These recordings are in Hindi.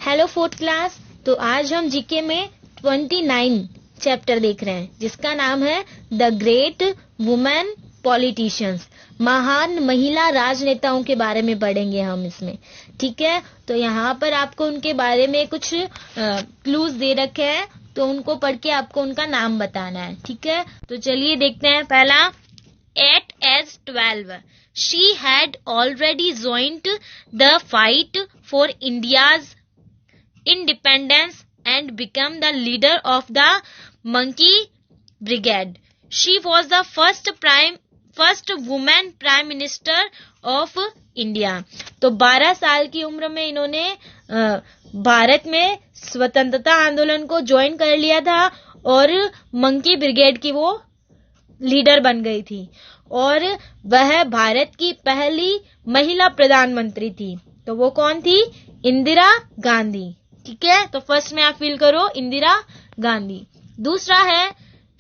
Hello fourth class. तो आज हम जीके में 29 चैप्टर देख रहे हैं जिसका नाम है द ग्रेट वुमेन पॉलिटिशियंस। महान महिला राजनेताओं के बारे में पढ़ेंगे हम इसमें, ठीक है। तो यहाँ पर आपको उनके बारे में कुछ क्लूज दे रखे हैं, तो उनको पढ़ के आपको उनका नाम बताना है, ठीक है। तो चलिए देखते हैं। पहला, 8 as 12 she had already joined the fight for India's independence and become the leader of the Monkey Brigade. She was the first woman prime minister of India. तो 12 साल की उम्र में इन्होंने भारत में स्वतंत्रता आंदोलन को ज्वाइन कर लिया था और मंकी ब्रिगेड की वो लीडर बन गई थी और वह भारत की पहली महिला प्रधानमंत्री थी। तो वो कौन थी? इंदिरा गांधी, ठीक है। तो फर्स्ट में आप फील करो इंदिरा गांधी। दूसरा है,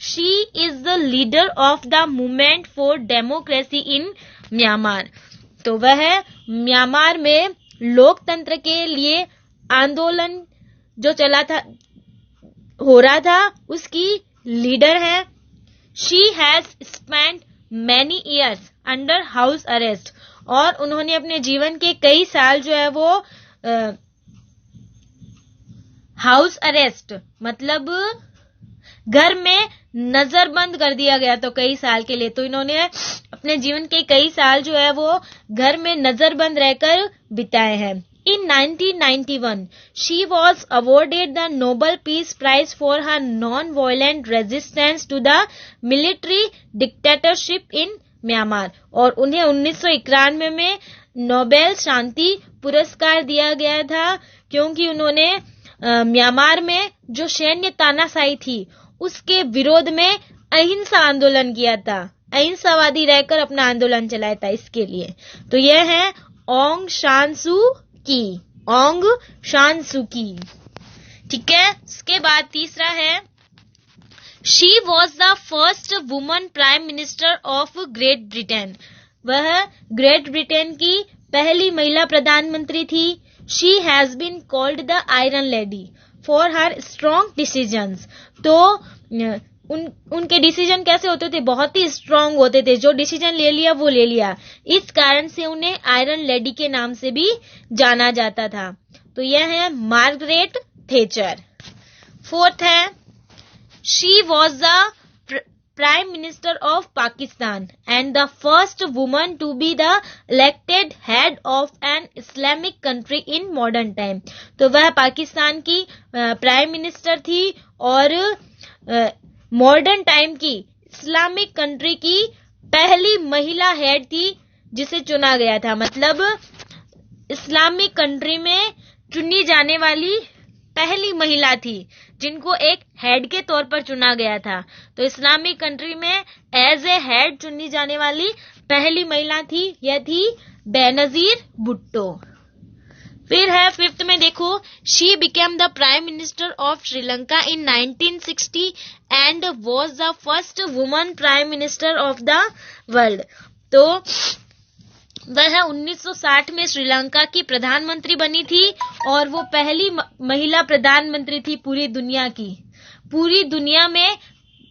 she is the leader of the movement for democracy in Myanmar. तो वह म्यांमार में लोकतंत्र के लिए आंदोलन जो चला था, हो रहा था, उसकी लीडर है। She has spent many years under house arrest. और उन्होंने अपने जीवन के कई साल जो है वो हाउस अरेस्ट मतलब घर में नजरबंद कर दिया गया, तो कई साल के लिए। तो इन्होंने अपने जीवन के कई साल जो है वो घर में नजरबंद रहकर बिताए हैं। In 1991, she was awarded the Nobel Peace Prize for her non-violent resistance to the military dictatorship in Myanmar. और उन्हें 1991 में नोबेल शांति पुरस्कार दिया गया था क्योंकि उन्होंने म्यांमार में जो सैन्य तानाशाही थी उसके विरोध में अहिंसा आंदोलन किया था, अहिंसावादी रहकर अपना आंदोलन चलाया था इसके लिए। तो यह है ऑंग सान सू की, ऑंग सान सू की, ठीक है। उसके बाद तीसरा है, she was the first woman prime minister of Great Britain. वह ग्रेट ब्रिटेन की पहली महिला प्रधानमंत्री थी। She has been called the iron lady for her strong decisions. तो उनके डिसीजन कैसे होते थे? बहुत ही स्ट्रांग होते थे, जो डिसीजन ले लिया वो ले लिया। इस कारण से उन्हें आयरन लेडी के नाम से भी जाना जाता था। तो यह है मार्गरेट थैचर। फोर्थ है, she was the prime minister of Pakistan and the first woman to be the elected head of an Islamic country in modern time. तो वह पाकिस्तान की प्राइम मिनिस्टर थी और मॉडर्न टाइम की इस्लामिक कंट्री की पहली महिला हेड थी जिसे चुना गया था। मतलब इस्लामिक कंट्री में चुनी जाने वाली पहली महिला थी जिनको एक हेड के तौर पर चुना गया था। तो इस्लामिक कंट्री में एज ए हेड चुनी जाने वाली पहली महिला थी, यह थी बेनजीर भुट्टो। फिर है फिफ्थ में देखो, she became the prime minister of Sri Lanka in 1960 and was the first woman prime minister of the world. तो वह 1960 में श्रीलंका की प्रधानमंत्री बनी थी और वो पहली महिला प्रधानमंत्री थी पूरी दुनिया की। पूरी दुनिया में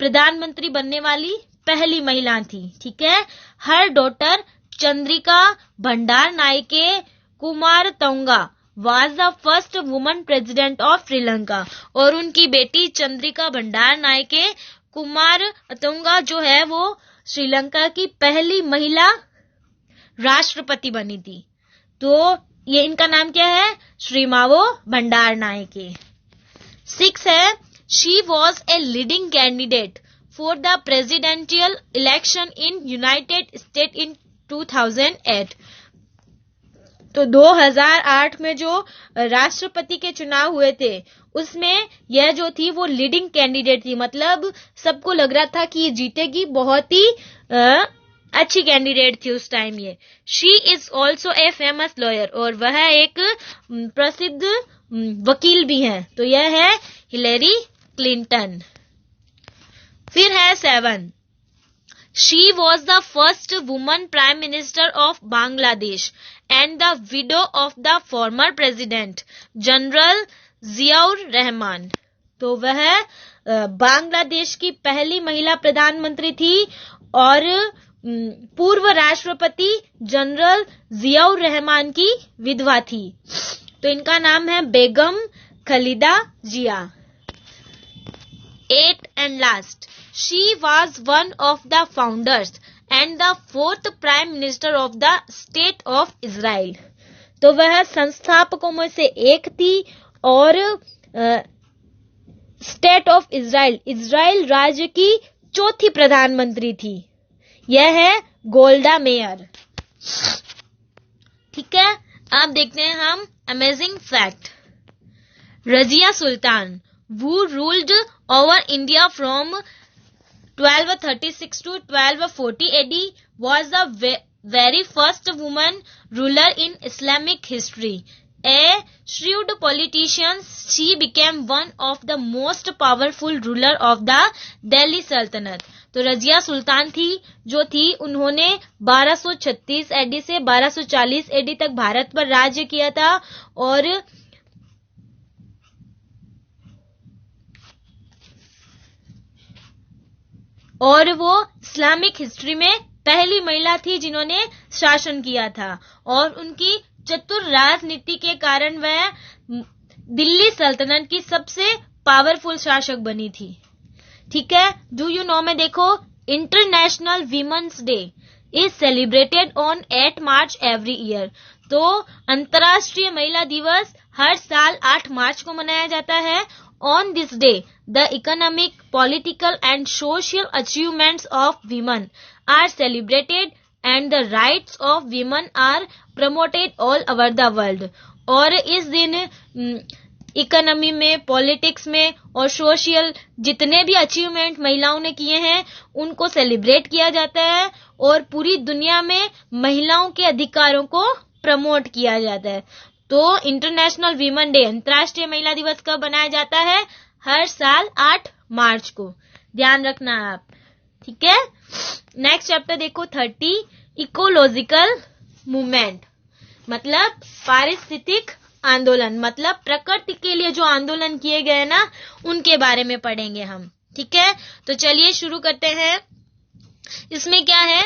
प्रधानमंत्री बनने वाली पहली महिला थी, ठीक है। हर डॉटर चंद्रिका भंडार Nike Kumaratunga was the first woman president of Sri Lanka. और उनकी बेटी चंद्रिका भंडार नायके कुमारतुंगा जो है वो श्रीलंका की पहली महिला राष्ट्रपति बनी थी। तो ये इनका नाम क्या है? श्रीमावो भंडार नायके। 6 है, she was a leading candidate for the presidential election in United state in 2008। तो 2008 में जो राष्ट्रपति के चुनाव हुए थे उसमें यह जो थी वो लीडिंग कैंडिडेट थी। मतलब सबको लग रहा था कि ये जीतेगी, बहुत ही अच्छी कैंडिडेट थी उस टाइम ये। She is also a famous lawyer. और वह एक प्रसिद्ध वकील भी हैं। तो यह है हिलेरी क्लिंटन। फिर है 7, she was the first woman prime minister of Bangladesh and the widow of the former president general Ziaur Rahman. तो वह बांग्लादेश की पहली महिला प्रधानमंत्री थी और पूर्व राष्ट्रपति जनरल जियाउर रहमान की विधवा थी। तो इनका नाम है बेगम खलीदा जिया। 8 and last, she was one of the founders and the 4th prime minister of the state of Israel। तो वह संस्थापकों में से एक थी और स्टेट ऑफ इजराइल, इजराइल राज्य की चौथी प्रधानमंत्री थी। यह है गोल्डा मेयर। ठीक है, अब देखते हैं हम amazing fact. Razia Sultan who ruled over India from 1236 to 1240 AD was the very first woman ruler in Islamic history. A shrewd politician, she became one of the most powerful ruler of the Delhi Sultanate। तो रजिया सुल्तान थी जो थी, उन्होंने 1236 AD से 1240 AD तक भारत पर राज्य किया था और वो इस्लामिक हिस्ट्री में पहली महिला थी जिन्होंने शासन किया था और उनकी चतुर राजनीति के कारण वह दिल्ली सल्तनत की सबसे पावरफुल शासक बनी थी। ठीक है, डू यू नो में देखो, international women's day is celebrated on 8 March every year. तो अंतर्राष्ट्रीय महिला दिवस हर साल 8 मार्च को मनाया जाता है। On this day, the economic, political and social achievements of women are celebrated and the rights of women are promoted all over the world। और इस दिन इकोनॉमी में, पॉलिटिक्स में और सोशल जितने भी अचीवमेंट महिलाओं ने किए हैं उनको सेलिब्रेट किया जाता है और पूरी दुनिया में महिलाओं के अधिकारों को प्रमोट किया जाता है। तो इंटरनेशनल वीमेन डे, अंतर्राष्ट्रीय महिला दिवस कब मनाया जाता है? हर साल 8 मार्च को। ध्यान रखना आप। ठीक है, नेक्स्ट चैप्टर देखो 30, इकोलॉजिकल मूवमेंट मतलब पारिस्थितिक आंदोलन, मतलब प्रकृति के लिए जो आंदोलन किए गए ना उनके बारे में पढ़ेंगे हम। ठीक है, तो चलिए शुरू करते हैं। इसमें क्या है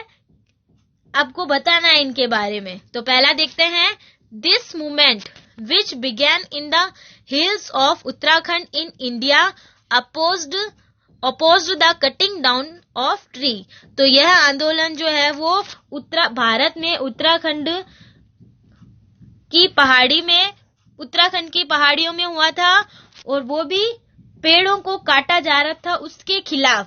आपको बताना है इनके बारे में। तो पहला देखते हैं, This movement, which began in the hills of Uttarakhand in India, opposed the cutting down of tree। तो यह आंदोलन जो है वो भारत में उत्तराखंड की पहाड़ियों में हुआ था और वो भी पेड़ों को काटा जा रहा था उसके खिलाफ।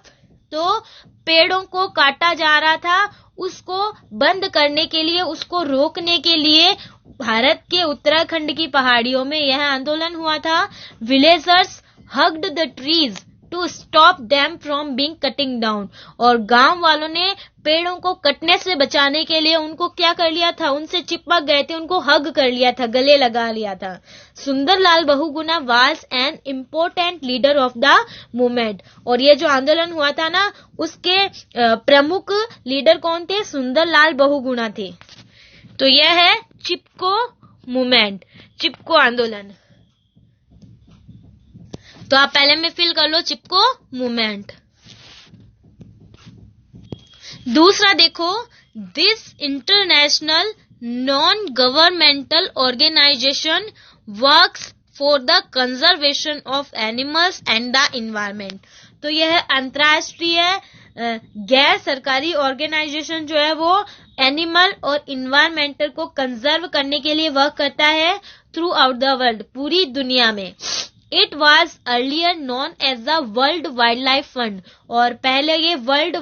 तो पेड़ों को काटा जा रहा था, उसको बंद करने के लिए, उसको रोकने के लिए भारत के उत्तराखंड की पहाड़ियों में यह आंदोलन हुआ था। Villagers hugged the trees to stop them from being cutting down. और गांव वालों ने पेड़ों को कटने से बचाने के लिए उनको क्या कर लिया था, उनसे चिपक गए थे, उनको हग कर लिया था, गले लगा लिया था। Sunderlal Bahuguna was an important leader of the movement. और ये जो आंदोलन हुआ था ना उसके प्रमुख लीडर कौन थे? सुंदरलाल बहुगुणा थे। तो यह है चिपको मूवमेंट, चिपको आंदोलन। तो आप पहले में फिल कर लो चिपको मूवमेंट। दूसरा देखो, this international non governmental organisation works for the conservation of animals and the environment. तो यह अंतर्राष्ट्रीय गैर सरकारी ऑर्गेनाइजेशन जो है वो एनिमल और इन्वायरमेंटल को कंजर्व करने के लिए वर्क करता है थ्रू आउट द वर्ल्ड, पूरी दुनिया में। It was earlier known as the world wildlife fund. और पहले ये वर्ल्ड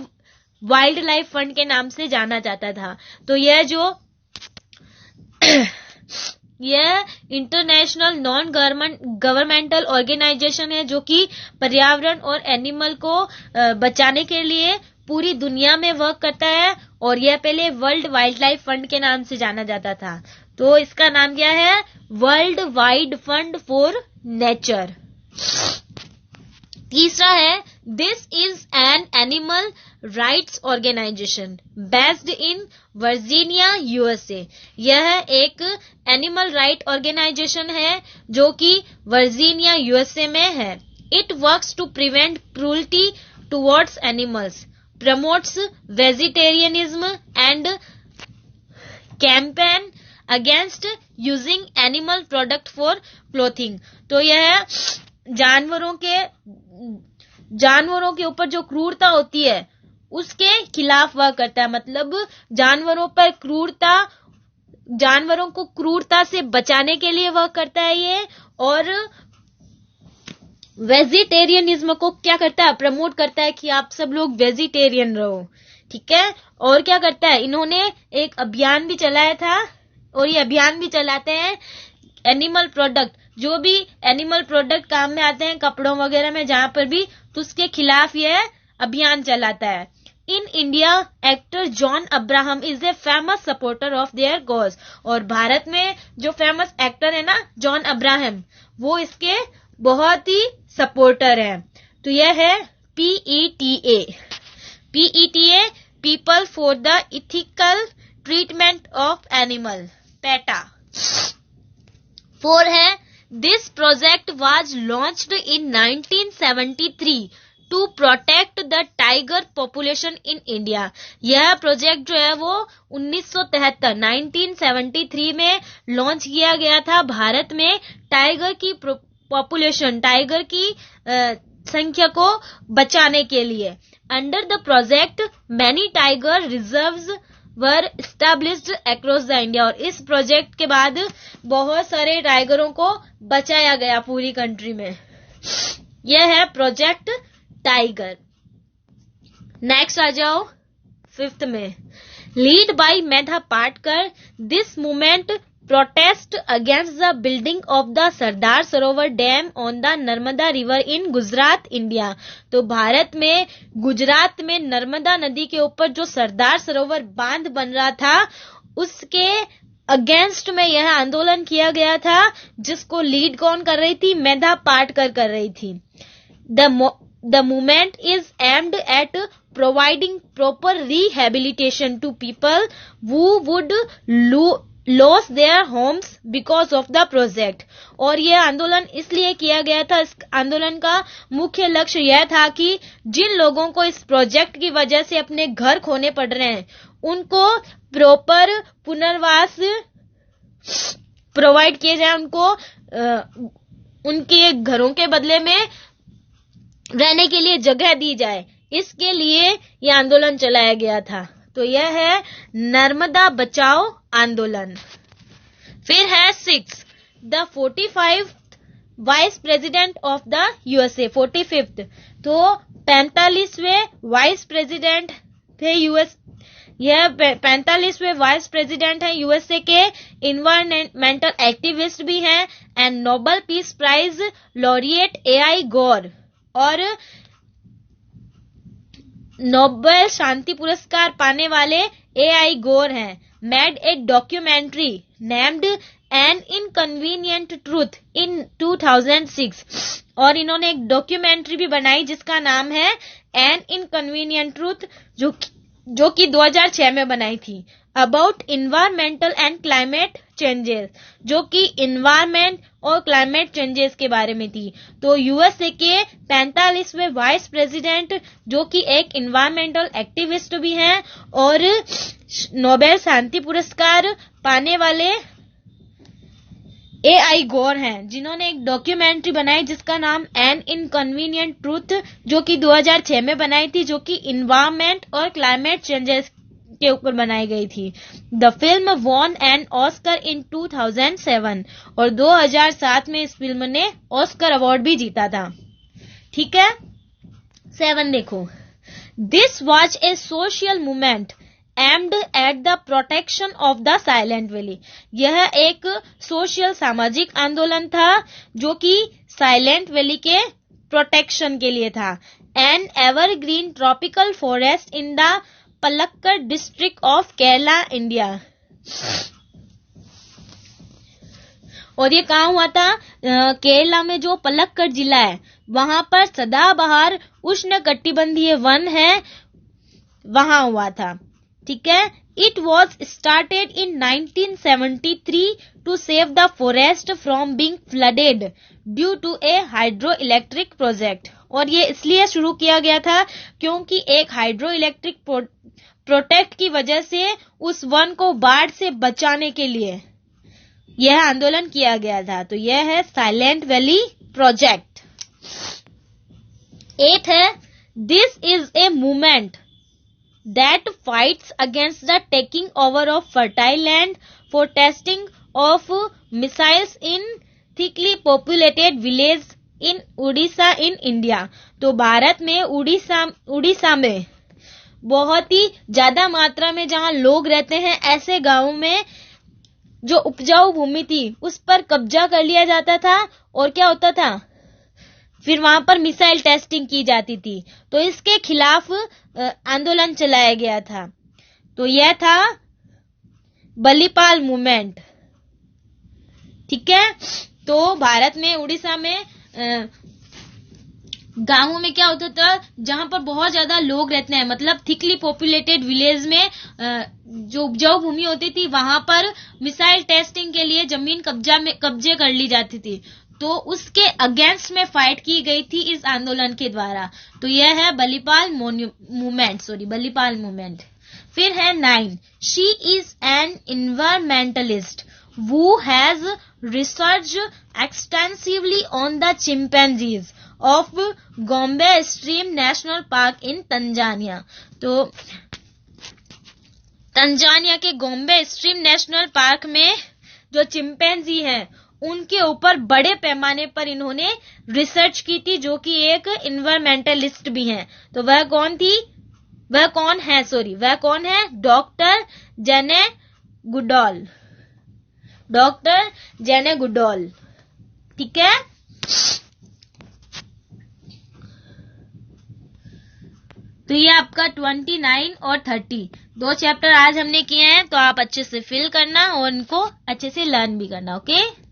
वाइल्ड लाइफ फंड के नाम से जाना जाता था। तो यह जो यह इंटरनेशनल नॉन गवर्नमेंटल ऑर्गेनाइजेशन है जो कि पर्यावरण और एनिमल को बचाने के लिए पूरी दुनिया में वर्क करता है और यह पहले वर्ल्ड वाइल्ड लाइफ फंड के नाम से जाना जाता था। तो इसका नाम क्या है? World wide fund for nature. तीसरा है, this is an animal rights organisation based in Virginia USA. यह एक एनिमल राइट ऑर्गेनाइजेशन है जो कि वर्जीनिया यूएसए में है। It works to prevent cruelty towards animals, promotes vegetarianism and campaign against using animal product for clothing. तो यह जानवरों के ऊपर जो क्रूरता होती है उसके खिलाफ वह करता है। मतलब जानवरों को क्रूरता से बचाने के लिए वह करता है ये, और वेजिटेरियनिज्म को क्या करता है, प्रमोट करता है कि आप सब लोग वेजिटेरियन रहो। ठीक है। और क्या करता है, इन्होंने एक अभियान भी चलाया था, और ये अभियान भी चलाते हैं एनिमल प्रोडक्ट, जो भी एनिमल प्रोडक्ट काम में आते हैं कपड़ों वगैरह में जहां पर भी, तो उसके खिलाफ यह अभियान चलाता है। In India actor John Abraham is a famous supporter of their cause. और भारत में जो फेमस एक्टर है ना जॉन अब्राहम, वो इसके बहुत ही सपोर्टर है। तो यह है PETA, people for the ethical treatment of animal, PETA. 4 है this project was launched in 1973 to protect the tiger population in India. यह प्रोजेक्ट जो है वो 1973 में लॉन्च किया गया था भारत में टाइगर की पॉपुलेशन, टाइगर की संख्या को बचाने के लिए। Under the project many tiger reserves were established across the India. और इस प्रोजेक्ट के बाद बहुत सारे टाइगरों को बचाया गया पूरी कंट्री में। यह है प्रोजेक्ट टाइगर। नेक्स्ट आ जाओ 5th में, lead by Medha Patkar, this movement protest against the building of the Sardar Sarovar dam on the Narmada river in Gujarat, India. तो भारत में गुजरात में नर्मदा नदी के ऊपर जो सरदार सरोवर बांध बन रहा था उसके अगेंस्ट में यह आंदोलन किया गया था, जिसको लीड कौन कर रही थी, मेधा पाटकर कर रही थी। The movement is aimed at providing proper rehabilitation to people who would lost their homes because of the project। और यह आंदोलन इसलिए किया गया था, इस आंदोलन का मुख्य लक्ष्य यह था कि जिन लोगों को इस प्रोजेक्ट की वजह से अपने घर खोने पड़ रहे हैं उनको प्रॉपर पुनर्वास प्रोवाइड किए जाए, उनको उनके घरों के बदले में रहने के लिए जगह दी जाए। इसके लिए यह आंदोलन चलाया गया था। तो यह है नर्मदा बचाओ आंदोलन। फिर है 6 the 45th vice president of the USA, 45th। तो 45वें वाइस प्रेसिडेंट थे यूएस, यह 45वें वाइस प्रेसिडेंट है यूएसए के, इन्वायरमेंटल एक्टिविस्ट भी हैं and Nobel peace prize laureate AI Gore और नोबेल शांति पुरस्कार पाने वाले AI गौर हैं। Made a documentary named an inconvenient truth in 2006। और इन्होंने एक डॉक्यूमेंट्री भी बनाई जिसका नाम है एन इनकन्वीनियंट ट्रूथ, जो कि 2006 में बनाई थी, about environmental and climate changes, जो कि इन्वायरमेंट और क्लाइमेट चेंजेस के बारे में थी। तो यूएसए के 45वें वाइस प्रेसिडेंट, जो कि एक इन्वायरमेंटल एक्टिविस्ट भी हैं और नोबेल शांति पुरस्कार पाने वाले AI गौर हैं, जिन्होंने एक डॉक्यूमेंट्री बनाई जिसका नाम एन इनकन्वीनियंट ट्रूथ, जो कि 2006 में बनाई थी, जो कि इन्वायरमेंट और क्लाइमेट चेंजेस के ऊपर बनाई गई थी। The film won an Oscar in 2007 और 2007 में इस फिल्म ने ऑस्कर अवार्ड भी जीता था। ठीक है। 7 देखो, this was a social movement aimed at the protection of the silent valley. यह एक सोशल सामाजिक आंदोलन था जो कि साइलेंट वैली के प्रोटेक्शन के लिए था। N evergreen tropical forest in the Palakkad district of Kerala, India. और ये कहाँ हुआ था, केरला में जो पलक्कड़ जिला है वहां पर सदाबहार उष्णकटिबंधीय वन है वहां हुआ था, ठीक है। It was started in 1973 to save the forest from being flooded due to a hydroelectric project. और ये इसलिए शुरू किया गया था क्योंकि एक हाइड्रो इलेक्ट्रिक प्रोटेक्ट की वजह से उस वन को बाढ़ से बचाने के लिए यह आंदोलन किया गया था। तो यह है साइलेंट वैली प्रोजेक्ट। 8 है, this is a movement that fights against the taking over of fertile land for testing of missiles in thickly populated village in Odisha in India। तो भारत में उड़ीसा में बहुत ही ज्यादा मात्रा में जहां लोग रहते हैं, ऐसे गांवों में जो उपजाऊ भूमि थी उस पर कब्जा कर लिया जाता था। और क्या होता था, फिर वहां पर मिसाइल टेस्टिंग की जाती थी। तो इसके खिलाफ आंदोलन चलाया गया था। तो यह था बलिपाल मूवमेंट, ठीक है। तो भारत में उड़ीसा में गांवों में क्या होता था, जहां पर बहुत ज्यादा लोग रहते हैं, मतलब थिकली पॉपुलेटेड विलेज में जो उपजाऊ भूमि होती थी वहां पर मिसाइल टेस्टिंग के लिए जमीन कब्जे कर ली जाती थी। तो उसके अगेंस्ट में फाइट की गई थी इस आंदोलन के द्वारा। तो यह है बलिपाल मूवमेंट। फिर है 9, she is an environmentalist who has researched extensively on the chimpanzees of Gombe Stream National Park in Tanzania। तो तंजानिया के गोम्बे स्ट्रीम नेशनल पार्क में जो चिंपैंजी हैं उनके ऊपर बड़े पैमाने पर इन्होंने रिसर्च की थी, जो कि एक इन्वायरमेंटलिस्ट भी हैं। तो वह कौन है डॉक्टर जेने गुडॉल, ठीक है। तो ये आपका 29 और 30 दो चैप्टर आज हमने किए हैं। तो आप अच्छे से फिल करना और इनको अच्छे से लर्न भी करना, ओके।